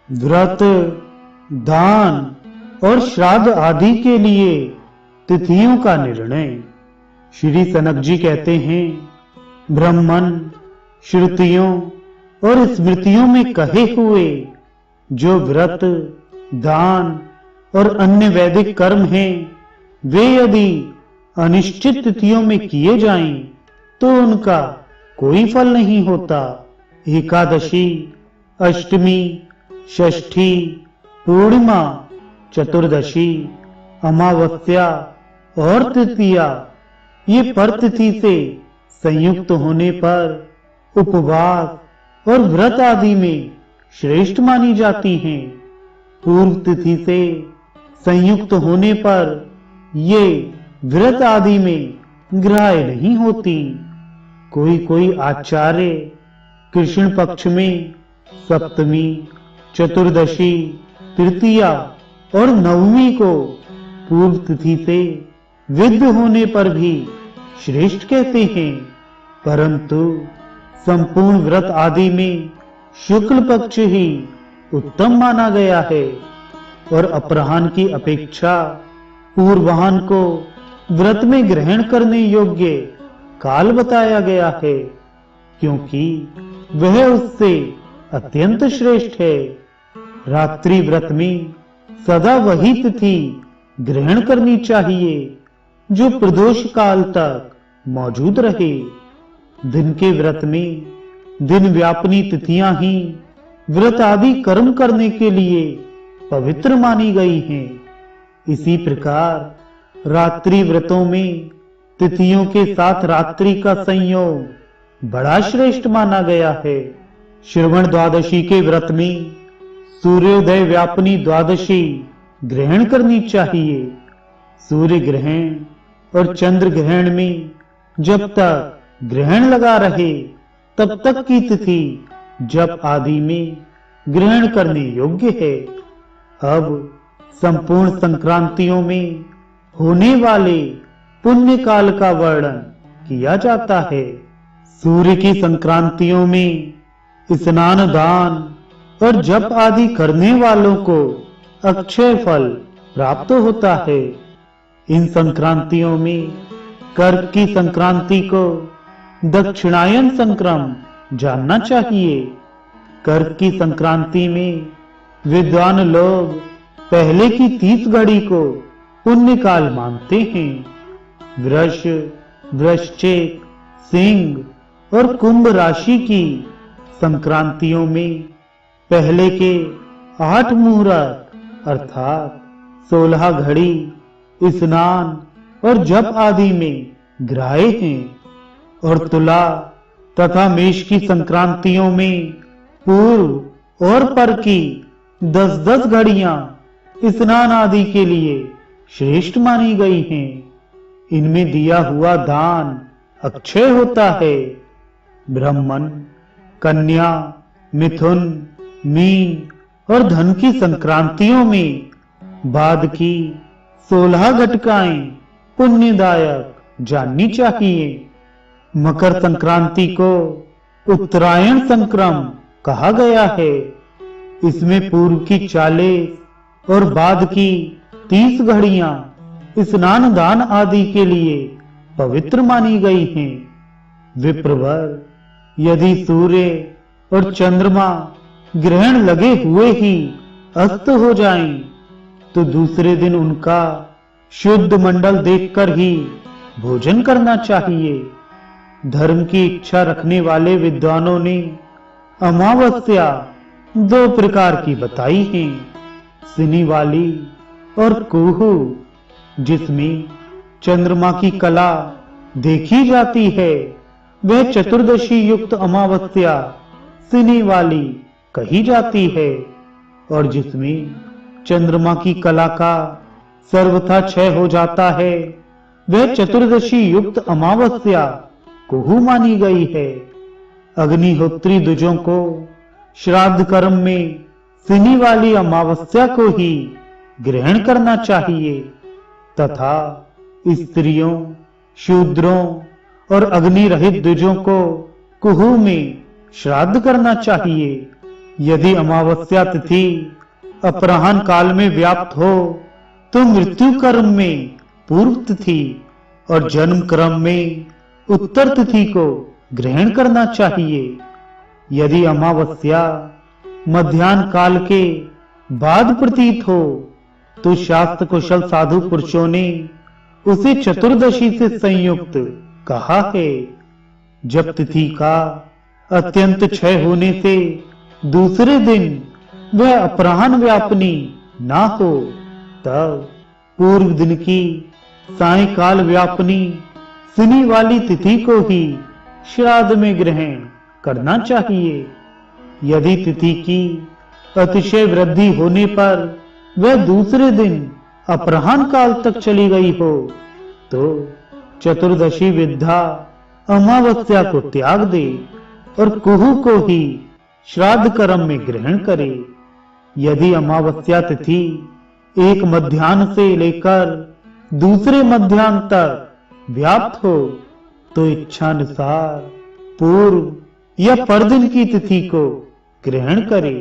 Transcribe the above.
व्रत, दान और श्राद्ध आदि के लिए तिथियों का निर्णय। श्री सनक जी कहते हैं, ब्राह्मण, श्रुतियों और स्मृतियों में कहे हुए जो व्रत, दान और अन्य वैदिक कर्म हैं, वे यदि अनिश्चित तिथियों में किए जाएं, तो उनका कोई फल नहीं होता। एकादशी, अष्टमी, षष्ठी, पूर्णिमा, चतुर्दशी, अमावस्या और तृतीया, ये परतिथि से संयुक्त होने पर उपवास और व्रत आदि में श्रेष्ठ मानी जाती हैं। पूर्व तिथि से संयुक्त होने पर ये व्रत आदि में ग्राह्य नहीं होती। कोई कोई आचार्य कृष्ण पक्ष में सप्तमी, चतुर्दशी, तृतीया और नवमी को पूर्व तिथि से विद्ध होने पर भी श्रेष्ठ कहते हैं, परंतु संपूर्ण व्रत आदि में शुक्ल पक्ष ही उत्तम माना गया है और अपराह्न की अपेक्षा पूर्वाह्न को व्रत में ग्रहण करने योग्य काल बताया गया है, क्योंकि वह उससे अत्यंत श्रेष्ठ है। रात्रि व्रत में सदा वही तिथि ग्रहण करनी चाहिए जो प्रदोष काल तक मौजूद रहे। दिन के व्रत में दिन व्यापनी तिथियां ही व्रत आदि कर्म करने के लिए पवित्र मानी गई हैं। इसी प्रकार रात्रि व्रतों में तिथियों के साथ रात्रि का संयोग बड़ा श्रेष्ठ माना गया है। श्रवण द्वादशी के व्रत में सूर्योदय व्यापनी द्वादशी ग्रहण करनी चाहिए। सूर्य ग्रहण और चंद्र ग्रहण में जब तक ग्रहण लगा रहे तब तक की तिथि जप आदि में ग्रहण करने योग्य है। अब संपूर्ण संक्रांतियों में होने वाले पुण्य काल का वर्णन किया जाता है। सूर्य की संक्रांतियों में स्नान, दान और जप आदि करने वालों को अक्षय फल प्राप्त होता है। इन संक्रांतियों में कर्क की संक्रांति को दक्षिणायन संक्रम जानना चाहिए। कर्क की संक्रांति में विद्वान लोग पहले की 30 घड़ी को पुण्य काल मानते हैं। वृष, वृश्चिक, सिंह और कुंभ राशि की संक्रांतियों में पहले के 8 मुहूर्त अर्थात 16 घड़ी स्नान और जप आदि में ग्राह्य हैं और तुला तथा मेष की संक्रांतियों में पूर्व और पर की 10-10 घड़ियां स्नान आदि के लिए श्रेष्ठ मानी गई हैं। इनमें दिया हुआ दान अक्षय होता है। ब्राह्मण, कन्या, मिथुन, मीन और धन की संक्रांतियों में बाद की 16 घटकाएं पुण्यदायक जाननी चाहिए। मकर संक्रांति को उत्तरायण संक्रम कहा गया है। इसमें पूर्व की 40 और बाद की 30 घड़ियां स्नान, दान आदि के लिए पवित्र मानी गई हैं। विप्रवर, यदि सूर्य और चंद्रमा ग्रहण लगे हुए ही अस्त हो जाएं, तो दूसरे दिन उनका शुद्ध मंडल देखकर ही भोजन करना चाहिए। धर्म की इच्छा रखने वाले विद्वानों ने अमावस्या 2 प्रकार की बताई हैं, सिनी वाली और कुहू, जिसमें चंद्रमा की कला देखी जाती है। वह चतुर्दशी युक्त अमावस्या सिनी वाली कही जाती है और जिसमें चंद्रमा की कला का सर्वथा क्षय हो जाता है, वह चतुर्दशी युक्त अमावस्या कुहू मानी गई है। अग्निहोत्री द्विजों को श्राद्ध कर्म में सिनी वाली अमावस्या को ही ग्रहण करना चाहिए तथा स्त्रियों, शूद्रों और अग्नि रहित द्विजों को कुहू में श्राद्ध करना चाहिए। यदि अमावस्या तिथि अपराह्न काल में व्याप्त हो तो मृत्यु कर्म में पूर्व तिथि और जन्म क्रम में उत्तर तिथि को ग्रहण करना चाहिए। यदि अमावस्या मध्याह्न काल के बाद प्रतीत हो तो शास्त्र कुशल साधु पुरुषों ने उसे चतुर्दशी से संयुक्त कहा है। जब तिथि का अत्यंत क्षय होने से दूसरे दिन वह अपराह्न व्यापनी ना हो तब पूर्व दिन की सायंकाल व्यापनी शनि वाली तिथि को ही श्राद्ध में ग्रहण करना चाहिए। यदि तिथि की अतिशय वृद्धि होने पर वह दूसरे दिन अपराह्न काल तक चली गई हो तो चतुर्दशी विद्या अमावस्या को त्याग दे और कुहू को ही श्राद्ध कर्म में ग्रहण करे। यदि अमावस्या तिथि एक मध्याह्न से लेकर दूसरे मध्याह्न तक व्याप्त हो तो इच्छानुसार पूर्व या परदिन की तिथि को ग्रहण करे।